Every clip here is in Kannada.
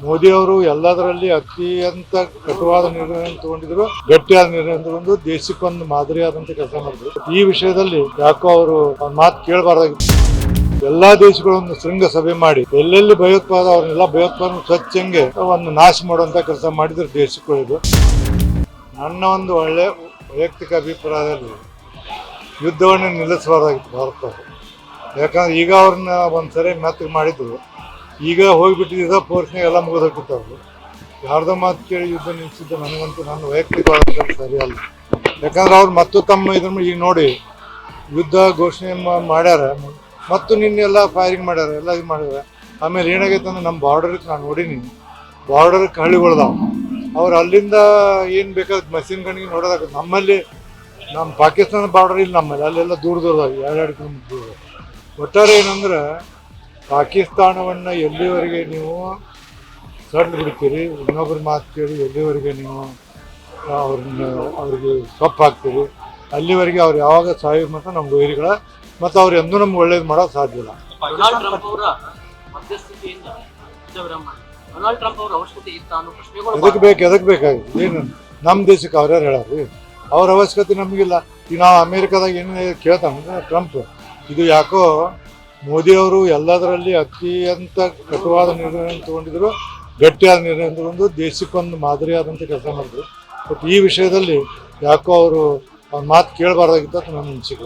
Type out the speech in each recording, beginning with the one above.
ಮೋದಿ ಅವರು ಎಲ್ಲದರಲ್ಲಿ ಅತ್ಯಂತ ಕಟುವಾದ ನಿರ್ಣಯ ತಗೊಂಡಿದ್ರು, ಗಟ್ಟಿಯಾದ ನಿರ್ಣಯ ತಗೊಂಡು ದೇಶಕ್ಕೊಂದು ಮಾದರಿಯಾದಂತ ಕೆಲಸ ಮಾಡಿದ್ರು. ಈ ವಿಷಯದಲ್ಲಿ ಯಾಕೋ ಅವರು ಮಾತು ಕೇಳಬಾರ್ದಾಗಿತ್ತು. ಎಲ್ಲಾ ದೇಶಗಳೊಂದು ಶೃಂಗ ಸಭೆ ಮಾಡಿ ಎಲ್ಲೆಲ್ಲಿ ಭಯೋತ್ಪಾದ ಅವ್ರನ್ನೆಲ್ಲ ಭಯೋತ್ಪಾದನೆ ಸ್ವಚ್ಛಂಗೆ ಒಂದು ನಾಶ ಮಾಡುವಂತ ಕೆಲಸ ಮಾಡಿದ್ರು ದೇಶಕ್ಕಳಿದು. ನನ್ನ ಒಂದು ಒಳ್ಳೆ ವೈಯಕ್ತಿಕ ಅಭಿಪ್ರಾಯದಲ್ಲಿ ಯುದ್ಧವನ್ನು ನಿಲ್ಲಿಸಬಾರ್ದಾಗಿತ್ತು ಭಾರತ. ಯಾಕಂದ್ರೆ ಈಗ ಅವ್ರನ್ನ ಒಂದ್ಸರಿ ಮೆತ್ತಗೆ ಮಾಡಿದ್ರು, ಈಗ ಹೋಗಿಬಿಟ್ಟಿದ್ದ ಫೋರ್ಸ್ನಾಗ ಎಲ್ಲ ಮುಗಿದೋಗ್ತಿತ್ತು. ಅವರು ಯಾರ್ದೋ ಮಾತು ಕೇಳಿ ಯುದ್ಧ ನಿಲ್ಲಿಸಿದ್ದು ನನಗಂತೂ ನನ್ನ ವೈಯಕ್ತಿಕವಾದ ಸರಿ ಅಲ್ಲ. ಯಾಕಂದ್ರೆ ಅವ್ರು ಮತ್ತು ತಮ್ಮ ಇದ್ರ ಈಗ ನೋಡಿ ಯುದ್ಧ ಘೋಷಣೆ ಮಾಡ್ಯಾರ, ಮತ್ತು ನಿನ್ನೆಲ್ಲ ಫೈರಿಂಗ್ ಮಾಡ್ಯಾರ, ಎಲ್ಲ ಇದು ಮಾಡ್ಯಾರ. ಆಮೇಲೆ ಏನಾಗೈತೆ ಅಂದ್ರೆ ನಮ್ಮ ಬಾರ್ಡರ್ಗೆ ನಾನು ನೋಡೀನಿ, ಬಾರ್ಡರ್ಗೆ ಹಳ್ಳಿಗಳ್ದಾವ. ಅವ್ರು ಅಲ್ಲಿಂದ ಏನು ಬೇಕಾದ ಮಷಿನ್ ಗಣ್ಣಿಗೆ ನೋಡೋದಾಗ ನಮ್ಮಲ್ಲಿ ನಮ್ಮ ಪಾಕಿಸ್ತಾನ ಬಾರ್ಡರ್ ಇಲ್ಲ, ನಮ್ಮಲ್ಲಿ ಅಲ್ಲೆಲ್ಲ ದೂರ ದೂರದಾಗ 2-2 ಕಿಲೋಮೀಟರ್ ದೂರ. ಒಟ್ಟಾರೆ ಏನಂದ್ರೆ ಪಾಕಿಸ್ತಾನವನ್ನು ಎಲ್ಲಿವರೆಗೆ ನೀವು ಸಡ್ಲು ಬಿಡ್ತೀರಿ, ಇನ್ನೊಬ್ಬರ ಮಾತು ಕೇಳಿ ಎಲ್ಲಿವರೆಗೆ ನೀವು ಅವ್ರಿಗೆ ಸೊಪ್ಪು ಹಾಕ್ತೀರಿ, ಅಲ್ಲಿವರೆಗೆ ಅವ್ರು ಯಾವಾಗ ಸಾಯೋ ಮತ್ತು ನಮ್ಮ ವೈರಿಗಳ ಮತ್ತು ಅವ್ರು ಎಂದೂ ನಮ್ಗೆ ಒಳ್ಳೇದು ಮಾಡೋದು ಸಾಧ್ಯ ಇಲ್ಲ. ಎದಕ್ಕೆ ಬೇಕಾಗಿತ್ತು ಏನು ನಮ್ಮ ದೇಶಕ್ಕೆ ಅವ್ರ್ಯಾರು ಹೇಳಾರಿ? ಅವ್ರ ಅವಶ್ಯಕತೆ ನಮಗಿಲ್ಲ. ಈಗ ನಾವು ಅಮೇರಿಕಾದಾಗ ಏನು ಕೇಳ್ತಾನೆ ಟ್ರಂಪ್, ಇದು ಯಾಕೋ ಮೋದಿಯವರು ಎಲ್ಲದರಲ್ಲಿ ಅತ್ಯಂತ ಕಟುವಾದ ನಿರ್ಣಯ ತಗೊಂಡಿದ್ರು, ಗಟ್ಟಿಯಾದ ನಿರ್ಣಯ ತಗೊಂಡು ದೇಶಕ್ಕೊಂದು ಮಾದರಿಯಾದಂಥ ಕೆಲಸ ಮಾಡಿದ್ರು. ಬಟ್ ಈ ವಿಷಯದಲ್ಲಿ ಯಾಕೋ ಅವರು ಅವ್ರ ಮಾತು ಕೇಳಬಾರ್ದಾಗಿತ್ತು ಅಂತ ನನ್ನ ಅನಿಸಿಕೆ.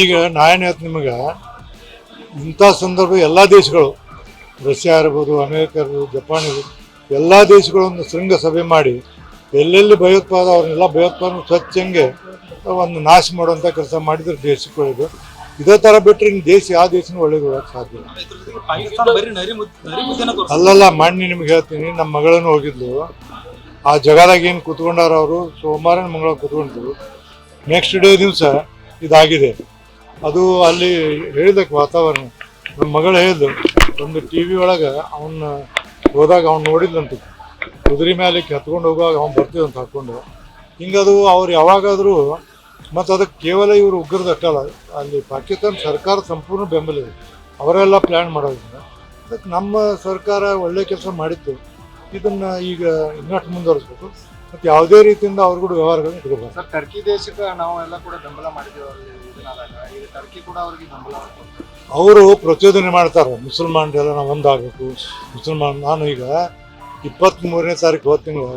ಈಗ ನಾಯನ ಹೇಳ್ತೀನಿ ನಿಮಗೆ, ಇಂಥ ಸಂದರ್ಭ ಎಲ್ಲ ದೇಶಗಳು, ರಷ್ಯಾ ಇರ್ಬೋದು, ಅಮೇರಿಕ ಇರ್ಬೋದು, ಜಪಾನ್ ಇರ್ಬೋದು, ಎಲ್ಲ ದೇಶಗಳು ಒಂದು ಶೃಂಗ ಸಭೆ ಮಾಡಿ ಎಲ್ಲೆಲ್ಲಿ ಭಯೋತ್ಪಾದ ಅವ್ರನ್ನೆಲ್ಲ ಭಯೋತ್ಪಾದನೆ ಸ್ವಚ್ಛಂಗೆ ಒಂದು ನಾಶ ಮಾಡುವಂಥ ಕೆಲಸ ಮಾಡಿದ್ರೆ ದೇಶಕ್ಕಳಿದು. ಇದೇ ಥರ ಬಿಟ್ಟರೆ ಇನ್ನು ದೇಶ ಯಾವ ದೇಶನೂ ಒಳ್ಳೇದು ಸಾಧ್ಯ ಇಲ್ಲ. ಅಲ್ಲಲ್ಲ, ಮಾಡಿ ನಿಮ್ಗೆ ಹೇಳ್ತೀನಿ, ನಮ್ಮ ಮಗಳನ್ನು ಹೋಗಿದ್ಲು, ಆ ಜಗದಾಗ ಏನು ಕೂತ್ಕೊಂಡಾರ ಅವರು, ಸೋಮವಾರ ಮಂಗಳವಾರ ಕೂತ್ಕೊಂಡಿದ್ರು. ನೆಕ್ಸ್ಟ್ ಡೇ ದಿವಸ ಇದಾಗಿದೆ. ಅದು ಅಲ್ಲಿ ಹೇಳಿದಕ್ಕೆ ವಾತಾವರಣ ನಮ್ಮ ಮಗಳು ಹೇಳಿದ್ಲು, ಒಂದು ಟಿ ವಿ ಒಳಗೆ ಅವನ್ನ ಹೋದಾಗ ಅವ್ನು ನೋಡಿದ್ಲಂತ, ಕುದುರೆ ಮೇಲೆ ಹತ್ಕೊಂಡು ಹೋಗುವಾಗ ಅವ್ನು ಬರ್ತಿದ್ದಂತ ಹಾಕ್ಕೊಂಡು. ಹಿಂಗದು ಅವ್ರು ಯಾವಾಗಾದರೂ, ಮತ್ತು ಅದಕ್ಕೆ ಕೇವಲ ಇವರು ಉಗ್ರದಷ್ಟಲ್ಲ, ಅಲ್ಲಿ ಪಾಕಿಸ್ತಾನ ಸರ್ಕಾರ ಸಂಪೂರ್ಣ ಬೆಂಬಲ ಇದೆ. ಅವರೆಲ್ಲ ಪ್ಲ್ಯಾನ್ ಮಾಡೋದ್ರಿಂದ ಅದಕ್ಕೆ ನಮ್ಮ ಸರ್ಕಾರ ಒಳ್ಳೆ ಕೆಲಸ ಮಾಡಿತ್ತು. ಇದನ್ನು ಈಗ ಇನ್ನಷ್ಟು ಮುಂದುವರಿಸ್ಬೇಕು ಮತ್ತು ಯಾವುದೇ ರೀತಿಯಿಂದ ಅವ್ರಿಗೂ ವ್ಯವಹಾರಗಳನ್ನ ಇಟ್ಕೋಬೇಕು. ಸರ್, ಟರ್ಕಿ ದೇಶಕ್ಕೆ ನಾವು ಎಲ್ಲ ಕೂಡ ಬೆಂಬಲ ಮಾಡಿದ್ದೇವೆ. ಈಗ ಟರ್ಕಿ ಕೂಡ ಅವ್ರಿಗೆ ಬೆಂಬಲ ಅವರು ಪ್ರಚೋದನೆ ಮಾಡ್ತಾರೆ, ಮುಸಲ್ಮಾನರೆಲ್ಲ ನಾವು ಒಂದಾಗಬೇಕು, ನಾನು ಈಗ 23ನೇ ತಾರೀಕು ಹೋದ ತಿಂಗಳು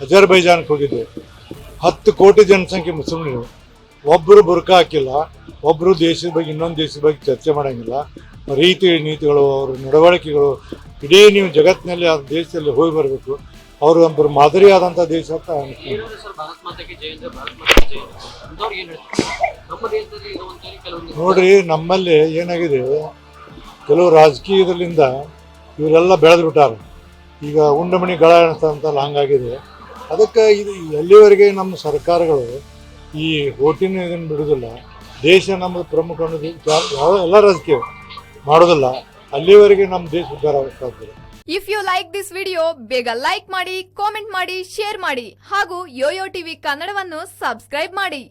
ಅಜರ್ಬೈಜಾನ್ಗೆ ಹೋಗಿದ್ದೆ. 10 ಕೋಟಿ ಜನಸಂಖ್ಯೆ ಮುಸಲ್ಮಾನರು. ಒಬ್ಬರು ಬುರ್ಕ ಹಾಕಿಲ್ಲ, ಒಬ್ಬರು ದೇಶದ ಬಗ್ಗೆ ಇನ್ನೊಂದು ದೇಶದ ಬಗ್ಗೆ ಚರ್ಚೆ ಮಾಡೋಂಗಿಲ್ಲ. ರೀತಿ ನೀತಿಗಳು, ಅವ್ರ ನಡವಳಿಕೆಗಳು, ಇಡೀ ನೀವು ಜಗತ್ತಿನಲ್ಲಿ ಆ ದೇಶದಲ್ಲಿ ಹೋಗಿ ಬರಬೇಕು. ಅವರು ಒಬ್ಬರು ಮಾದರಿಯಾದಂಥ ದೇಶ ಅಂತ ನೋಡ್ರಿ. ನಮ್ಮಲ್ಲಿ ಏನಾಗಿದೆ, ಕೆಲವು ರಾಜಕೀಯದಲ್ಲಿಂದ ಇವರೆಲ್ಲ ಬೆಳೆದು ಬಿಟ್ಟಾರೆ. ಈಗ ಉಂಡಮಣಿ ಗಳ ಅಂತಲ್ಲ, ಹಂಗಾಗಿದೆ. ಅದಕ್ಕೆ ಇದು ಎಲ್ಲಿವರೆಗೆ ನಮ್ಮ ಸರ್ಕಾರಗಳು ಈ ಓಟಿನ ಇದನ್ನು ಬಿಡೋದಿಲ್ಲ, ದೇಶ ನಮ್ಮದು ಪ್ರಮುಖ ಅನ್ನೋದು ಎಲ್ಲ ರಾಜಕೀಯ ಮಾಡೋದಿಲ್ಲ, ಅಲ್ಲಿವರೆಗೆ ನಮ್ಮ ದೇಶ ಉದ್ಧಾರ ಆಗ್ತದೆ. If you like this video, ಬೇಗ ಲೈಕ್ ಮಾಡಿ, ಕಾಮೆಂಟ್ ಮಾಡಿ, ಶೇರ್ ಮಾಡಿ ಹಾಗೂ ಯೋಯೋ ಟಿವಿ ಕನ್ನಡವನ್ನು ಸಬ್ಸ್ಕ್ರೈಬ್ ಮಾಡಿ.